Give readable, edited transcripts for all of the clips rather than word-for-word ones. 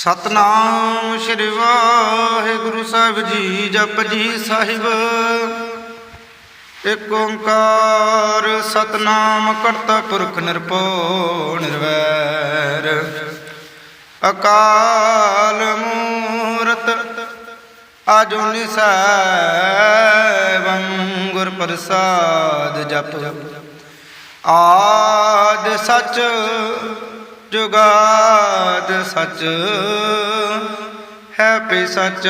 सतनाम श्री वाहिगुरु साहिब जी। जप जी साहिब एक ओंकार सतनाम करता पुरख निरभौ निर्वैर अकाल मूरत आजुनि सैभं गुर प्रसाद जप आद सच जुगाद सच है पे सच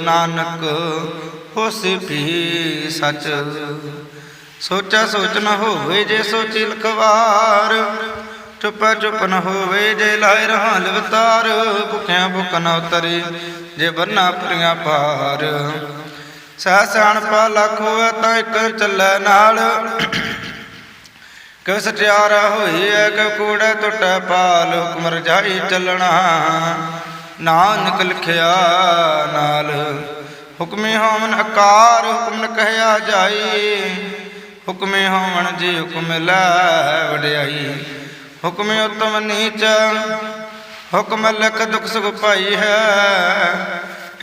नानक होसी भी सच। सोचा सोच न होवे जे सोची लखवार चुपा चुप न होवे जे लाए रहा लवतार। भुखिया भुख न उतरे जे बरना पुरिया पार सह सियाण पा लख होवे तां इक चलै नाल। क्यों सटियारा होई है क्यों कूड़ा टुटा पाल। हुक्म रजाई चलना नानक लिखिया नाल। हुक्मे होवन अकार हुक्म न कहया जाई। हुक्मे होवन जी हुक्म लै वड्याई। हुक्मे उत्तम नीच हुक्म लिख दुख सुख पाई है।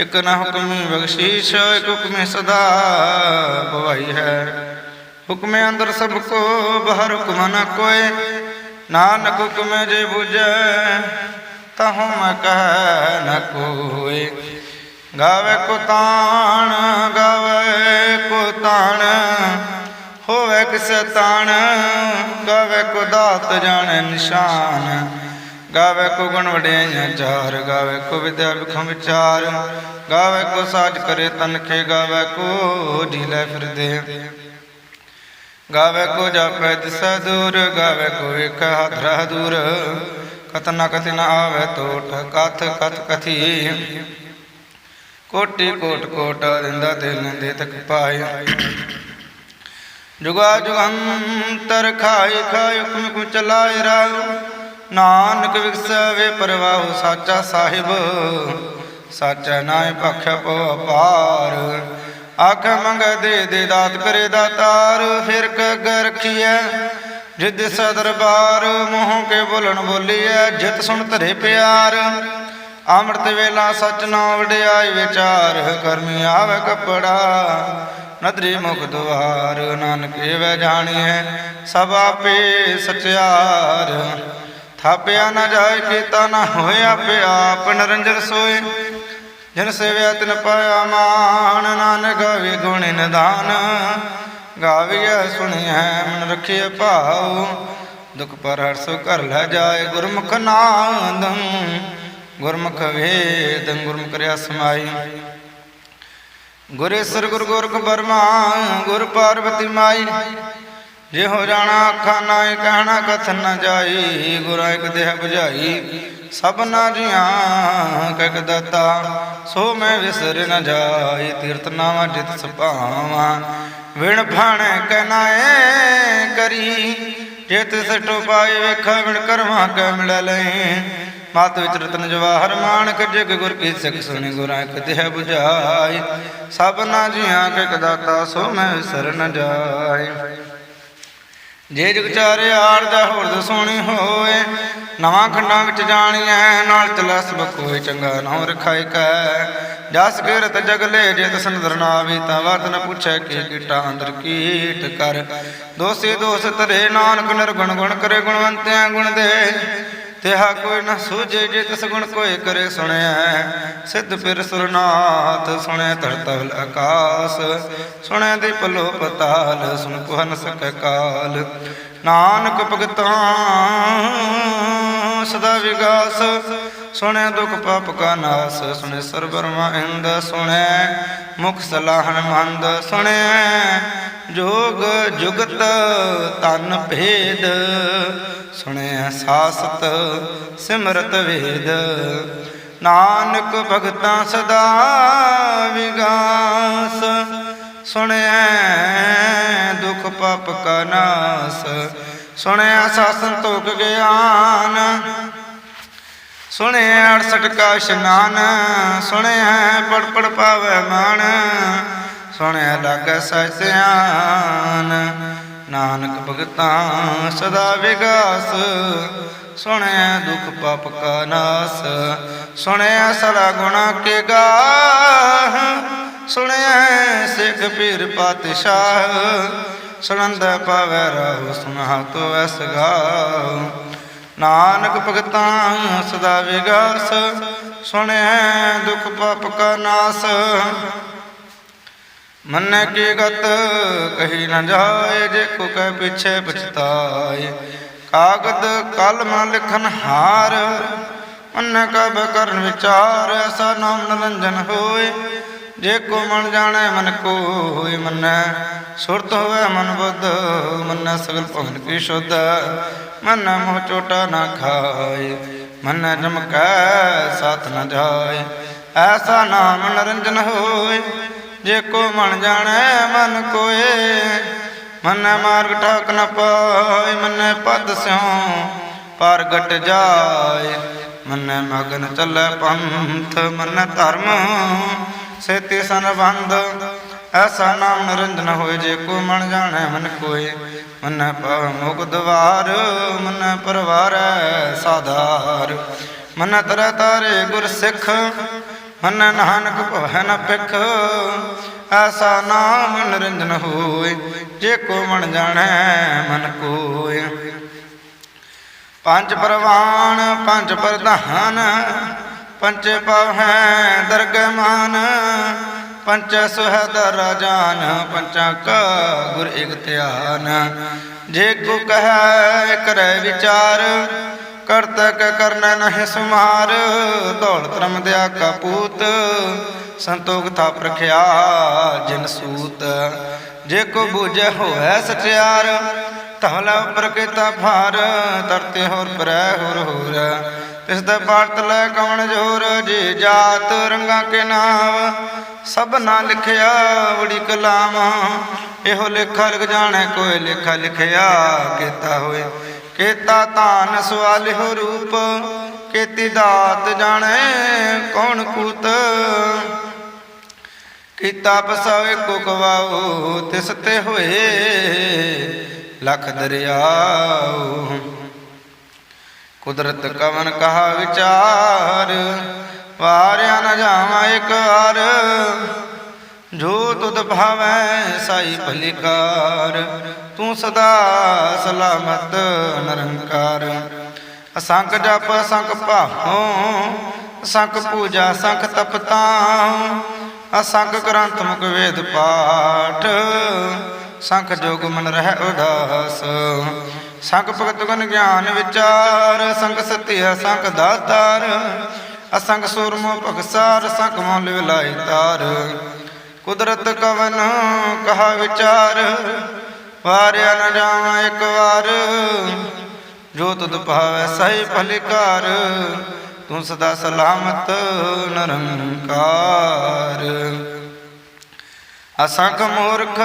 एक न हुक्म बख्शीश एक हुक्म सदा भवाई है। हुक्मे अंदर सबको बाहर हुक्म न कोय। नानक हुक्म जे बुझे तहु मैं कह न कोय। गावे को ताण होवे किसे ताण। गावे को दात जाने निशान। गावे को गुण वडेइयां चार। गावे को विद्या विखम विचार। गावे को साज करे तनखे। गावे को ढीले फिर दे। गावे को जापै दिसै दूर। गावे को एक हाथ रह दूर। कथ न कथि न आवे तोट कथ कथ कथी। कोटि कोट कोट दिंदा दिल दे तक पाए। जुगा जुगंतर खाई खाई हुक्म को चलाए राह। नानक विकसवे परवाह साचा साहिब। साचा नाय पक्ष पो अपार। आख मंग दे दात करे दातार। फिर कग रखिए जिद सा दरबार। मोह के बोलन बोलिए जित सुन धरे प्यार। अमृत वेला सच न वड्याई विचार। कर्मी आवे कपड़ा नदरी मुख द्वार। नानक वे जानिए सब आपे सचियार। थापिया न जाए कीता न होया पे आप निरंजन सोए। जन सेव्या तिन पाया मान। नानक गावे गुण निधान। गाविया सुनिए मन रखिए भाव। दुख पर हर्षो कर लै जाए गुरमुख नादम। गुरमुख वेद गुरमुख करया समाई। गुरेश्वर गुरु गोरख बर्मा गुरु पार्वती माई। जे हो जाना आखा नाय कहना कथन न जाई। गुरा एक देह बुझाई सबना जिया कक दत्ता। सो मैं विसर न जाई तीर्थ नावा जित सुभावा। विण भाणे कहनाए करी जेत सटो पाए वेखा। विण करवा कै मिल लई मात विच रतन जवाहर माणक। जग गुर की सिख सुनी गुरा एक देह बुझाई। सबना जिया कक दाता सो मैं विसर न जाई। जे जग चारे आरदा होरद सोनी होए। नवा खंडा विच जाणिए नाल चला सब कोय। चंगा नाम रखाए कै जस कीरत जग ले। जे तसन दरनावी ता वत न पूछे की कीटा अंदर कीट कर। दोषी दोष तरे नानक निर्गुण गुण करे। गुणवंतिया गुण दे तेहा कोई न सूझे। जे तिस गुण कोई करे सुने। सिद्ध पिर सुरनाथ सुने धरतल आकाश। सुने दीपलो पताल सुन पुह न सकै काल। नानक भगतां सदा विगास। सुने दुख पाप का नाश। सुने सरबरमा इंद। सुने मुख सलाहन मंद। सुने जोग जुगत तन भेद। सुने सासत सिमरत वेद। नानक भगतां सदा विगास। सुने दुख पाप का नाश। सुने शासन तोक ज्ञान। सुने 68 का स्नान। सुने पढ़ पढ़ पावे मान। सुने लग सस्यान। नानक भगतां सदा विगास। सुनया दुख पाप का नास। सुनया सला गुणा के गाह, सुनया सिख पीर पातशाह। सुनंद पावै राहु सुना तो ऐस गाओ। नानक भगतां सदा विगास, सुनया दुख पाप का नास। मन की गत कही न जाए, जे को कह पीछे पछताए। कागद कलम लिखन हार, मन कब करन विचार। ऐसा नाम निरंजन होए, जे को मन जाने मन कोय। मन सुरत होवे मन बुद्ध, मन सगल भवन की शुद्ध। मन मोह चोटा न खाए, मन जमकै साथ न जाए। ऐसा नाम निरंजन होए, जे को मन जाने मन कोय। मन मार्ग ठाक न पाए, मन पद स्यों पार गट जाए। मन मगन चलै पंथ, मन धर्म सेति संबंध। ऐसा नाम निरंजन होए, जे को मन जाने मन कोय। मन पावै मुख द्वार, मन परवारै साधार। मन तरह तारे गुर सिख, मन नानक भवै न पिख। ऐसा नाम निरंजन होए, जे को मन जाने मन कोय। पंच परवान पंच प्रधान, पंच पावै दरगह मान। पंच सुहदर जान, पंचा का गुर एक ध्यान। जे को कहे करे विचार, करतक करना नहीं सुमार। दौड़ धर्म दया का पूत, संतोख था प्रख्या जिन सूत। जे को बूझे होए सचियार, तहला प्रकृता भार। तरते होर परै होर होर, तिसदा पाठ लै कवन जोर। जे जात रंगा के नाव, सब ना लिखिया बड़ी कलाम। एहो लेखा लिख जाने कोई, लेखा लिखिया केता होए। केता तान सवालिहो रूप, केती दात जाने कौन कूत। कीता पसावे को कवाओ, तिस ते होए लख दरियाओ। कुदरत कवन कहा विचार, वारिया न जावा एक बार। जो तुद भावै साई भलिकार, तू सदा सलामत निरंकार। असंख जप असंख भावों, असंख पूजा असंख तपतां। असंख ग्रंथ मुख वेद पाठ, संख जोग मन रह उदास। संख भगत गुण ज्ञान विचार, संख सत्य असंख दातार। असंख सुरमो भगसार, संख मोल विलाई तार। कुदरत कवन कहा विचार, वारिया न जावा एक बार। जो तुद भावै सही भलिकार, तू सदा सलामत निरंकार। असंख मूर्ख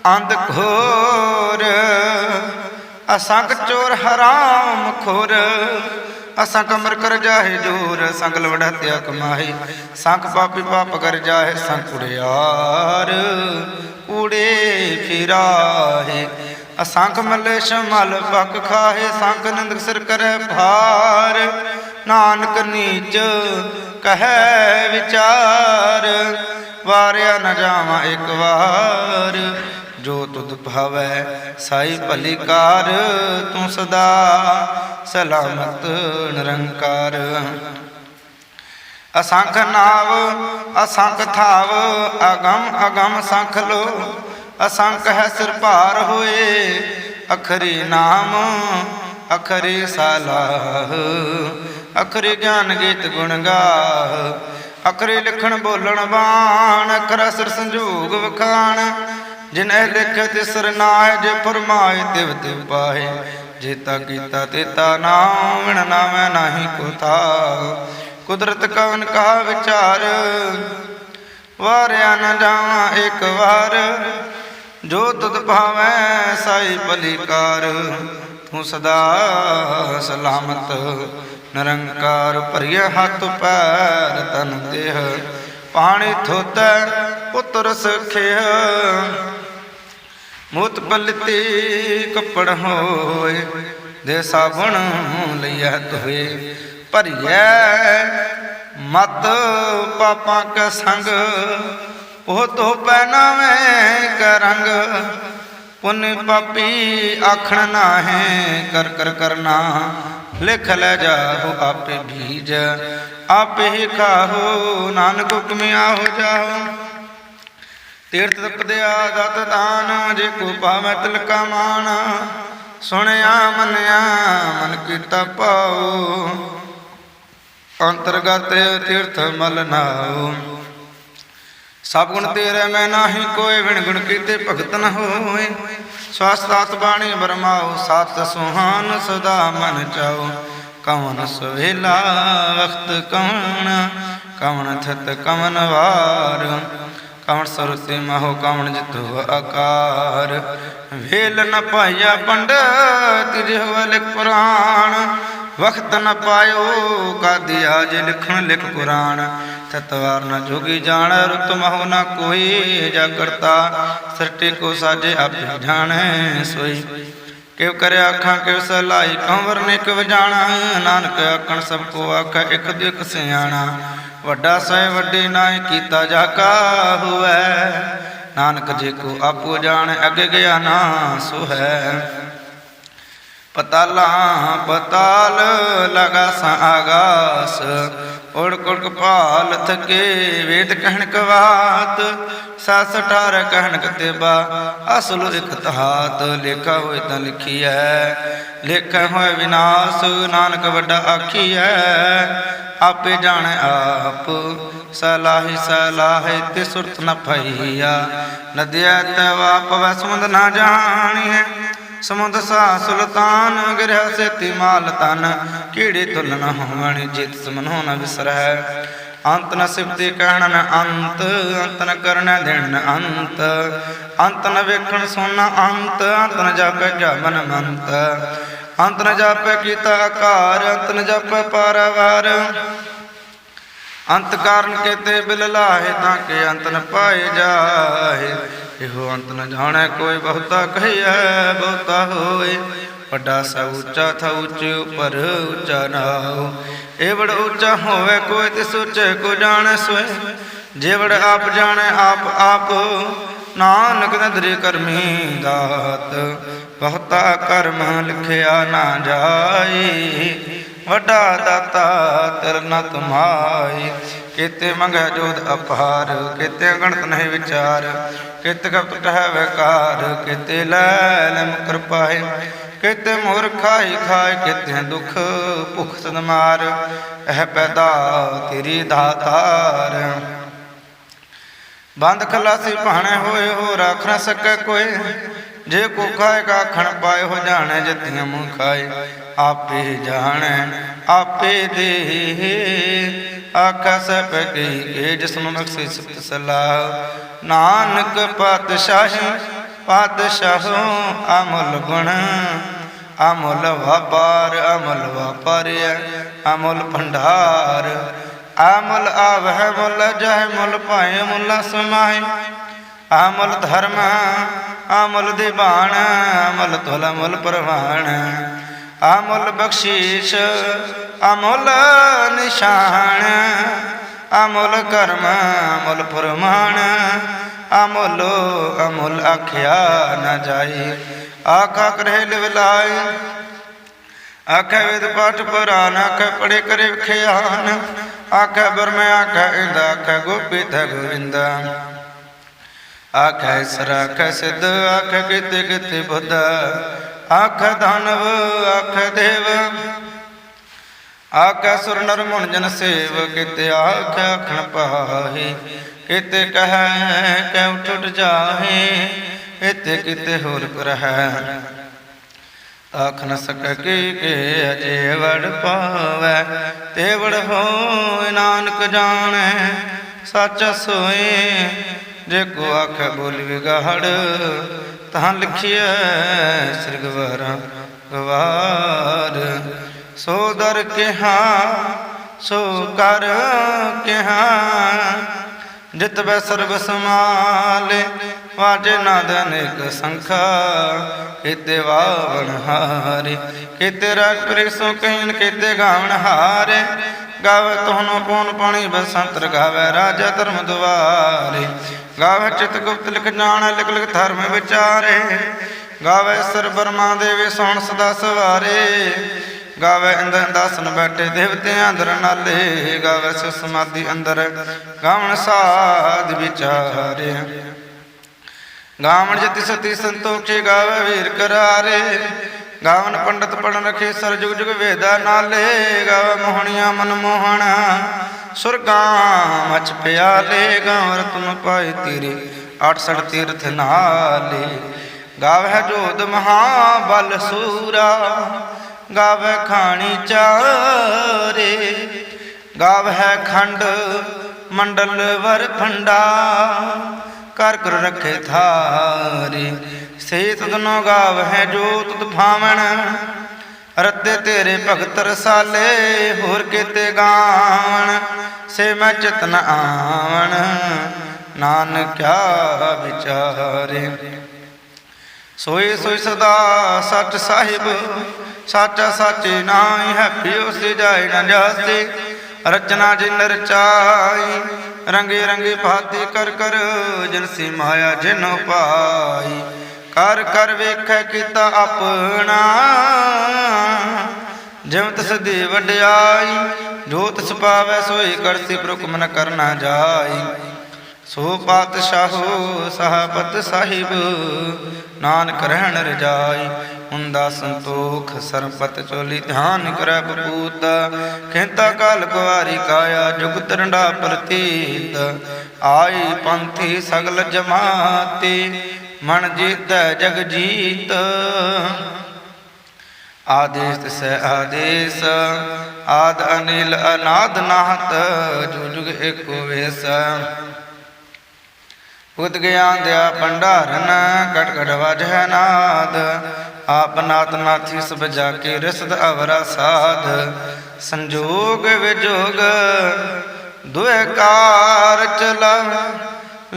अंध घोर, असंख चोर हराम खोर। असंख अमर कर जाहे जोर, संख लवड़ हत्या कमाही। संख पापी पाप कर जाहे, संख उड़ियार उड़े फिराहे। असंख मलेश मल पक खाहे, संख निंदक सिर करे भार। नानक नीच कहे विचार, वारिया न जावा एक बार। जो तुद भावै साई भलिकार, तू सदा सलामत निरंकार। असंख नाव असंख थाव, अगम अगम संख लो। असंख है सिर पार होए, अखरी नाम अखरी सलाह। अखरी ज्ञान गीत गुण गाह, अखरी लिखण बोलण बाण। अखरा सिर संजोग वखाण, जिन्हें लिखे तिसर नाय। जे फरमाए तिव तिव पाए, जेता कीता तेता नाम। विण नामै नाही को था, कुदरत कवन कहा विचार। वारिया न जावा एक बार, जो तुद भावै साई भलिकार। तू सदा सलामत निरंकार। भरिए हाथ पैर तन देह, पानी थोतै पुत्र सखेह। मूत पलती कपड़ होए, ਦੇ ਸਾਬਣ ਲਈਐ ਧੋਏ। ਭਰੀਐ ਮਤ ਪਾਪਾਂ ਕੈ ਸੰਗ, ਉਹ ਧੋਪੈ ਨਾਵੇਂ ਕੈ ਰੰਗ। ਪੁੰਨ ਪਾਪੀ ਆਖਣ ਨਾਹੀਂ, ਕਰ ਕਰ ਕਰਨਾ ਲਿਖ ਲੈ ਜਾਹੋ। ਆਪੇ ਬੀਜ ਆਪੇ ਹੀ ਖਾਹੋ, ਨਾਨਕ ਹੁਕਮਿਆ ਹੋ ਜਾਹੋ। ਤੀਰਥ ਤਪਦਿਆ ਦਤ ਦਾਨ, ਜੇ ਕੋ ਪਾਵੈ ਤਿਲਕਾ ਮਾਨ। ਸੁਣਿਆ ਮੰਨਿਆ ਮਨ ਕੀਤਾ ਭਾਉ, ਅੰਤਰਗਤ ਤੀਰਥ ਮਲ ਨਾਉ। ਸਭ ਗੁਣ ਤੇਰੇ ਮੈਂ ਨਾਹੀ ਕੋਇ, ਵਿਣ ਗੁਣ ਕੀਤੇ ਭਗਤ ਨ ਹੋਏ। ਸਵਾਸਤਾਤ ਬਾਣੀ ਬਰਮਾਉ, ਸਾਤ ਸੁਹਾਨ ਸਦਾ ਮਨ ਚਾਉ। ਕਵਨ ਸਵੇਲਾ ਵਖਤ ਕਵਣ, ਕਵਣ ਥਿਤ ਕਵਨ ਵਾਰ। ਕਵਣ ਸਰੁਤੇ ਮਹੋ ਕਵਣ ਜਿਤੁ ਆਕਾਰ। ਵੇਲ ਨ ਪਾਇਆ ਪੰਡਤ ਜਿਹੋ ਲਿਖ ਪੁਰਾਣ। ਵਖਤ ਨ ਪਾਇਓ ਕਾਦਿਆ ਜੇ ਲਿਖਣ ਲਿਖ ਕੁਰਾਨ। ਤਤਵਾਰ ਨ ਜੋਗੀ ਜਾਣ, ਰੁਤ ਮਹੋ ਨ ਕੋਈ। ਜਾ ਕਰਤਾ ਸ੍ਰਿਸ਼ਟੀ ਕੋ ਸਾਜੇ ਆਪੇ ਜਾਣੈ ਸੋਈ। ਕਿਵ ਕਰਿਆ ਆਖਾਂ ਕਿਵ ਸਲਾਈ, ਕੰਵਰ ਨੇ ਕਿਵ ਜਾਣਾ। ਨਾਨਕ ਆਖਣ ਸਭ ਕੋ ਆਖੈ, ਇੱਕ ਦੂ ਇੱਕ ਸਿਆਣਾ। ਵੱਡਾ ਸੋਇ ਵੱਡੇ ਨਾਇ, ਕੀਤਾ ਜਾ ਕਾ ਹੋਵੈ। ਨਾਨਕ ਜੇ ਕੋ ਆਪੋ ਜਾਣੈ, ਅੱਗੇ ਗਿਆ ਨਾ ਸੋ ਹੈ। ਪਤਾਲਾਂ ਪਤਾਲ ਲਗਾਸ ਆਗਾਸ, ਉੜਕ ਉੜਕ ਭਾਲ ਥਕੇ। ਵੇਦ ਕਹਿਣ ਕਵਾਤ, ਸੱਸ ਠਾਰ ਕਹਿਣ ਕਤੇਬਾ। ਅਸਲ ਇਕ ਤਹਾਤ, ਲੇਖਾ ਹੋਏ ਤਾਂ ਲਿਖੀਐ। ਲੇਖਾ ਹੋਏ ਵਿਨਾਸ਼, ਨਾਨਕ ਵੱਡਾ ਆਖੀਐ। ਆਪੇ ਜਾਣੈ ਆਪ, ਸਲਾਹੀ ਸਲਾਹੇ ਤੇ ਸੁਰਤ ਨ ਪਈਆ। ਨਦੀਆ ਤਵਾ ਪਵੈ ਸਮੁੰਦ ਨਾ ਜਾਣੀਐ। ਸਮੁੰਦ ਸਾ ਸੁਲਤਾਨ, ਗਿਰਿਆ ਸੇਤੀ ਮਾਲ ਤਨ। ਕੀੜੇ ਤੁਲ ਨ ਹੋਵਣ, ਜਿਤ ਸਮਨੋ ਨ ਵਿਸਰੈ। ਅੰਤ ਨ ਸਿਫਤੀ ਕਹਿਣ ਨ ਅੰਤ, ਅੰਤ ਨ ਕਰਨਾ ਦੇਣ ਨ ਅੰਤ। ਅੰਤ ਨ ਵੇਖਣ ਸੁਣਨਾ ਅੰਤ, ਅੰਤ ਨ ਜਾਪੈ ਜਾਮਨ ਮੰਤ। ਅੰਤ ਨ ਜਾਪੈ ਕੀਤਾ ਆਕਾਰ, ਅੰਤ ਨ ਜਾਪੈ ਪਾਰਾਵਾਰ। ਅੰਤ ਕਾਰਨ ਕੇਤੇ ਬਿਲ ਲਾਹੇ, ਤਾਂ ਕਿ ਅੰਤ ਨ ਪਾਏ ਜਾਹੇ। ਇਹੋ ਅੰਤ ਨ ਜਾਣੈ ਕੋਈ, ਬਹੁਤਾ ਕਹੀਐ ਬਹੁਤਾ ਹੋਏ। ਵੱਡਾ ਸਾ ਉੱਚਾ ਥਾ ਉੱਚੇ ਉਪਰ ਉੱਚਾ ਨਾਉ। ਇਹ ਬੜਾ ਉੱਚਾ ਹੋਵੇ ਕੋਈ, ਤੇ ਸੋਚੇ ਕੋ ਜਾਣੈ ਸੋਏ। ਜੇ ਬੜ ਆਪ ਜਾਣੈ ਆਪ ਆਪ, ਨਾਨਕ ਨਦਰੀ ਕਰਮੀ ਦਾਤ। ਬਹੁਤਾ ਕਰਮ ਲਿਖਿਆ ਨਾ ਜਾਈ, ਵੱਡਾ ਦਾਤਾ ਤਿਲ ਨ ਤੁਮਾਈ। ਕੀਤੇ ਮੰਗੈ ਜੋਧ ਅਪਾਰ, ਕੀਤੇ ਗਣਤ ਨਹੀਂ ਵਿਚਾਰ। ਕਿਤ ਕਪਟ ਹੈ ਵਿਕਾਰ, ਕੀਤੇ ਲੈ ਲੈ ਮੁਕਰ ਪਾਏ। ਕੀਤੇ ਮੋਰ ਖਾਈ ਖਾਏ, ਕੀਤੇ ਦੁਖ ਭੁਖ ਸਦ ਮਾਰ। ਇਹ ਪੈਦਾ ਤੇਰੀ ਦਾਤਾਰ। ਬੰਦ ਖਲਾਸੀ ਭਾਣੇ ਹੋਏ, ਹੋ ਰਾਖ ਨ ਸਕੈ ਕੋਈ। ਜੇ ਕੋ ਖਾਏ ਆਖਣ ਪਾਏ, ਹੋ ਜਾਣੈ ਜਿਤੀਆਂ ਮੂੰਹ ਖਾਏ। ਆਪੇ ਜਾਣੈ ਆਪੇ ਦੇ, ਆਖਾ ਸਭ ਕਹੀ ਜਿਸਮ ਬਖਸ਼ੇ ਸਿਫਤ ਸਲਾਹ। ਨਾਨਕ ਪਾਤਸ਼ਾਹੀ ਪਾਤਸ਼ਾਹੋ, ਅਮੁੱਲ ਗੁਣ ਅਮੁੱਲ ਵਾਪਾਰ। ਅਮੁੱਲ ਵਾਪਾਰਿਆ ਅਮੁੱਲ ਭੰਡਾਰ। ਅਮੁੱਲ ਆਵਹਿ ਮੁੱਲ ਜਾਹਿ, ਮੁੱਲ ਪਾਏ ਮੁੱਲਾ ਸਮਾਏ। ਅਮੁੱਲ ਧਰਮ ਅਮੁੱਲ ਦੀਵਾਨ, ਅਮੁੱਲ ਤੁਲ ਅਮੁੱਲ ਪ੍ਰਵਾਨ। ਅਮੁੱਲ ਬਖਸ਼ੀਸ਼ ਅਮੁੱਲ ਨਿਸ਼ਾਨ। ਅਮੁੱਲ ਕਰਮ ਅਮੁੱਲ ਫਰਮਾਨ। ਅਮੁੱਲ ਅਮੁੱਲ ਆਖਿਆ ਨ ਜਾਈ। ਆਖਾ ਕਰੇ ਲਿਵ ਲਾਏ, ਆਖੇ ਵੇਦ ਪਾਠ ਪੁਰਾਨ। ਆਖੇ ਪੜੇ ਕਰੇ ਵਿਖਿਆਨ। ਆਖੇ ਬਰਮ ਆਖੇ ਇੰਦ, ਆਖੇ ਗੋਪੀ ਥ ਗੋਵਿੰਦ। ਆਖੇ ਸਰ ਆਖੇ ਸਿੱਧ, ਆਖੇ ਕਿਤੇ ਕਿਤੇ ਬੁੱਧ। ਆਖੇ ਦਾਨਵ ਆਖੇ ਦੇਵ, ਆਖੇ ਸੁਰ ਨਰ ਮੁਨ ਜਨ ਸੇਵ। ਕਿਤੇ ਆਖੇ ਆਖਣ ਪਾਹੀ, ਕਿਤੇ ਕਹਿ ਕਹਿ ਉਠ ਉਠ ਜਾਹੇ। ਇਤੇ ਕਿਤੇ ਹੋਰ ਕਰਹਿ, ਆਖ ਨ ਸਕੈ ਕਿ ਅਜੇ ਵੜ ਪਾਵੈ। ਤੇ ਵੜ ਹੋਇ ਨਾਨਕ ਜਾਣੈ ਸੱਚ ਸੋਏ। ਜੇ ਕੋ ਆਖੈ ਬੋਲ ਵਿਗਾੜ, ਤਾਂ ਲਿਖੀਐ ਸ੍ਰੀ ਗਵਾਰਾ ਗਵਾਰ। ਸੋ ਦਰ ਕਿਹਾ ਸੋ ਕਰ ਕਿਹਾ, जित वै सर्ब समाले वाजे नाद अनेक संखा केते वावन हारे केते राग प्रेसो कहन केते गावन हारे गावे तोहनो पौन पानी बसंतर गावे राजा धर्म द्वारे गावे चित गुप्त लिख जान लिख लिख धर्म विचारे गावे सर ब्रह्मा देवी सोन सदा सवारे गावे इंद्र दासन बैठे देवते अंदर नाले गावे सो समाधि अंदर गावन साध विचारे गावन जति सती संतोषे गावे वीर करारे गावन पंडित पढ़ रखे सर जुग जुग वेदा नाले गावे मोहनिया मनमोहन सुरगा मच प्याले गाँव रतन पाए तीरे 68 तीर्थ नाले गावे जोध महाबल सूरा गावे खानी चारे गावे खंड मंडल वर फंडा कर कर रखे थारे से तुदनो गावे जो तुद भावण रते तेरे भगत रसाले होर केते गावन से मैं चितन आवन नानक क्या विचारे सोई सोई सदा सच साहिब साचा साचे नाई है पियो से जाए न जासे रचना जिन रचाई रंगे रंगे भाती कर कर जिन सी माया जिन पाई कर कर वेख किता अपना जिव तस दे वड्याई जो तस पावै सोई करसी प्रकुम न करना जाई सो पातशाहो साहबत साहिब नानक रहन रजाई हुंदा संतोख सरपत चोली ध्यान करे बपूत खेता काल कुआरी काया जुग तरंडा प्रतीत आई पंथी सगल जमाते मन जीत जग जीत आदेश से आदेश आद अनिल अनाद नाहत जो जुग एको वेश पुत ज्ञान दया भंडारन कट कट वाजह नाद आप नाथ नाथी सब जाके रसद अवरा साध संजोग विजोग दुए कार चला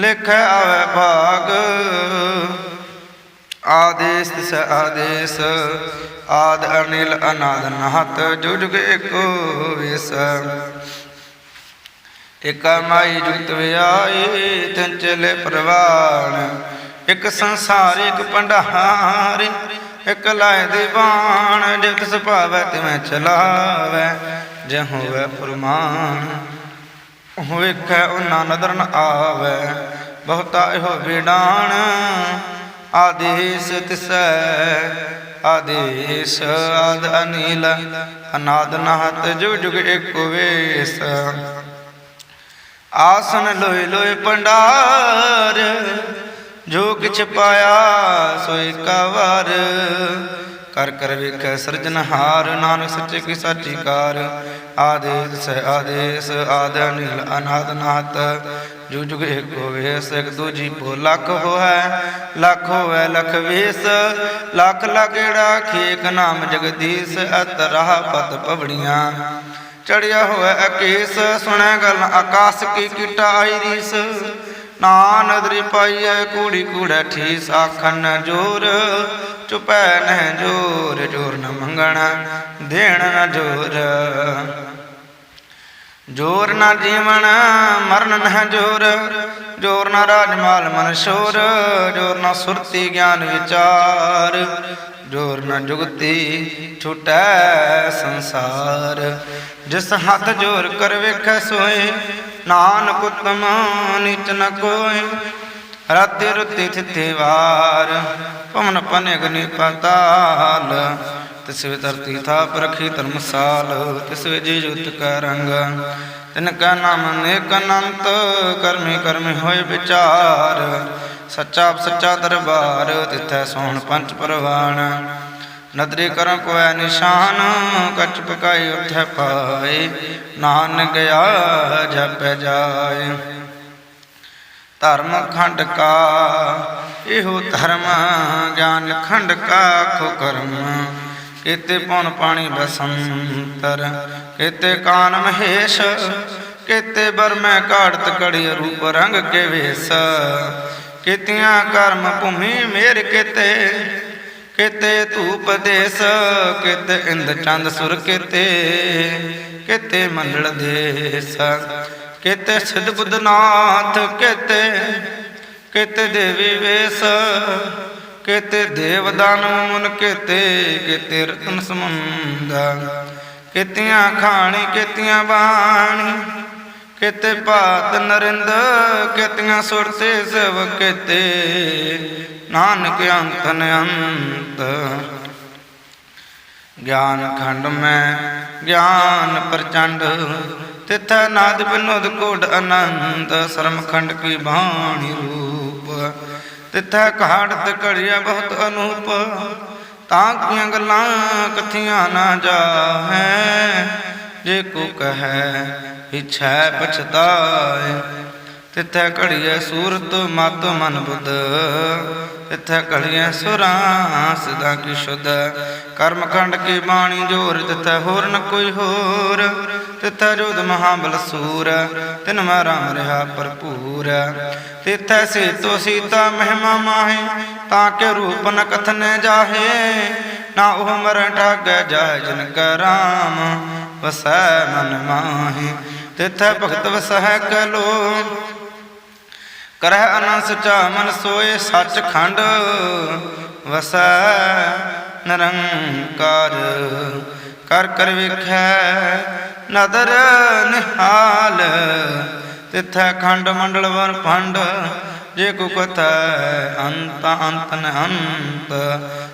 लिख आवे भाग आदेश से आदेश आद अनिल अनाद नाहत जो जुग एको वेश एक माई जुगत व्याई तिन चले प्रवाण एक संसार एक भंडार एक लाए दीवान जित सुभावै तिवें चलावै जे होवै फरमान वेखै उन्ना नदर न आवै बहुता इहो विडाण आदेश तिसै आदेश आद अनिल अनाद नाहत जुग जुग एको वेश आसन लोए लोए भंडार जो किछ पाया सोई का वार कर कर वेख सृजनहार नानक सच्चे की साची कार आदेश से आदेश आद अनिल अनाद नाथ जो जुग एको वेश एक दूजी पो लख हो है लख हो है लख वेश लख लागेड़ा खेक नाम जगदीश अत राह पत पवड़ियाँ चढ़िया हुआ अकेस सुने गल आकाश की किटा आई रीस नान नदरी पाई कूड़ी कूड़ा ठीस आखन जोर चुपै न जोर जोर न मंगना देण न जोर जोर न जीवन मरण न जोर जोर न राजमाल मन शोर जोर न सुरती ज्ञान विचार जोर न जुगती छुटै संसार जिस हाथ जोर कर वेख सोए नानक उत्तम नीच न कोय राति रुति थिति वार पवन पन अग्नि पाताल तिसवे धरती थाप रखी धर्मसाल तिसवे जी जुत का रंग तिनका नाम अनेक अनंत कर्मी कर्मी होय विचार सच्चा सच्चा दरबार तिथै सोहन पंच परवान नदरी करम को निशान कच पकाई उठ पाए नान गया जप जाए धर्म खंड का इहो धर्म ज्ञान खंड का खो कर्म केते पौन पानी बसंतर केते कान महेश केते बर मैं काढ़त कड़ी रूप रंग के वेश केतियां कर्म भूमि मेर केते केते धूप देश केते इंद चंद सुर केते केते मंडल देश केते सिद्ध बुद्धनाथ केते केते देवी वेश केते देव दानव मुन केते केते रतन समुंद केतियां खाणी केतियां बाणी केते पात नरिंद केतियां सुरते सब केते नानक अंत न अंत ज्ञान खंड में ज्ञान प्रचंड तिथ नाद विनोद कोड अनंत श्रम खंड की भाणी रूप तिथ कहाड़त कड़िया बहुत अनूप ताकियां गल्लां कथियां ना जाए जे को कहे इच्छा पछताए तिथ घड़िए सूरत मत मन बुध तिथ घड़िए सुरां सदा की शुद्ध कर्म खंड की बाणी जोर तिथ होर न कोई होर तिथ जोध महाबल सूर तिन मैं राम रहा भरपूर तिथ से तो सीता महिमा माहे ताके रूप न कथन जाहे ना ओह मर ठाग जाय जिन का राम वसै मन माहे तिथ भगत वसह कलो करह अनंत सचा मन सोए सच खंड वसै निरंकार कर कर वेखै नदर निहाल तिथ खंड मंडल वन फंड जे को कथा अंत अंत न अंत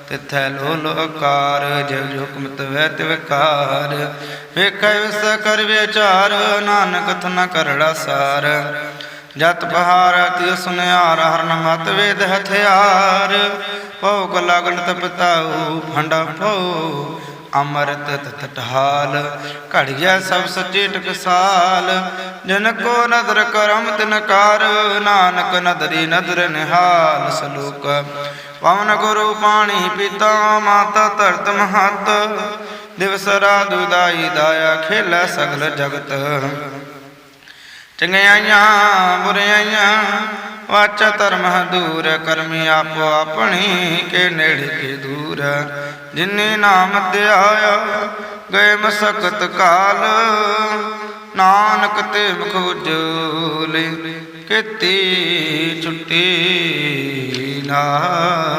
तिथ लोल अकार जब जोकमत वैत विकार वेख विस कर विचार नानक थन करड़ा सार जत बहार तिय सुनियार हरन मत वेद हथियार भोग लगन तपताऊ फंडा फो अमृत तत ढाल घड़िया सब सचेत कसाल जिनको नदर करम तिनकार नानक नदरी नदर निहाल सलोक पवन गुरु पाणी पिता माता धरत महत दिवस रात उदाई दाया खेला सगल जगत चंगियाइयां बुराइयां वाचा धर्म दूर करमी आपो अपनी के नेड़े के दूर जिन्नी नाम ध्याया गए मसकत काल नानक ते मुख उज्जवले केती छुट्टी नाल।